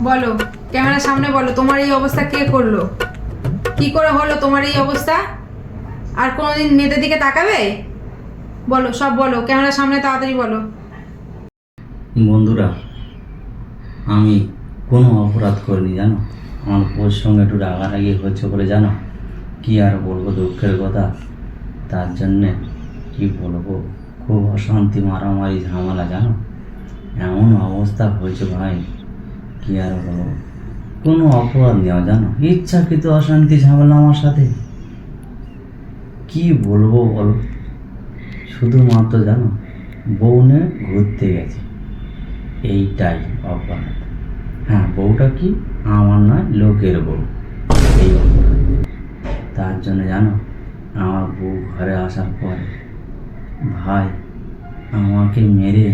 বলো, ক্যামেরার সামনে বলো, তোমার এই অবস্থা কে করলো? কি করে হলো তোমার এই অবস্থা? আর কোনোদিন মেয়েদের দিকে তাকাবে? বলো, সব বলো, ক্যামেরার সামনে তাড়াতাড়ি বলো। বন্ধুরা, আমি কোনো অপরাধ করিনি জানো। আমার বউর সঙ্গে একটু রাগারাগি হচ্ছে বলে জানো, কি আর বলবো, দুঃখের কথা। তার জন্যে কি বলবো, খুব অশান্তি, মারামারি, ঝামেলা জানো। এমন অবস্থা হয়েছে ভাই, কি আর বলবো। কোনো অপরাধ নেওয়া জানো, ইচ্ছাকৃত অশান্তি ঝামেলা আমার সাথে। কি বলবো বলো, শুধুমাত্র জানো বউনে ঘুরতে গেছে, এইটাই অপরাধ। হ্যাঁ, বউটা কি আমার নয়, লোকের বউ, এই অপরাধ। তার জন্য জানো, আমার বউ ঘরে আসার পরে ভাই আমাকে মেরে,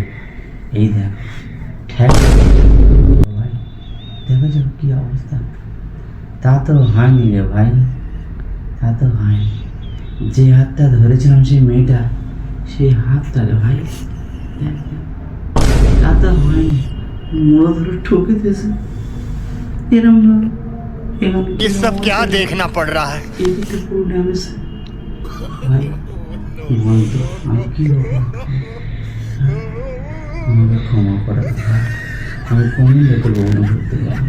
এই দেখো ঠ্যাক, ভাই দেখেছো কি অবস্থা। তা তো হয়নি রে ভাই, তা তো হয়নি। যে হাতটা ধরেছিলাম সেই মেয়েটা, সেই হাতটা রে ভাই, দেখ দেখ, তা তো হয়নি। মোড়া ধরে ঠকে দিয়েছে এরম ভাবে। ये सब क्या देखना पड़ रहा है। এদিকে পুরো ড্যামেজ। ভাই বলতো আমি কি করবো, আমাকে ক্ষমা করে দাও ভাই। আমি কোনদিন যাতে বউ না করতে যাবো।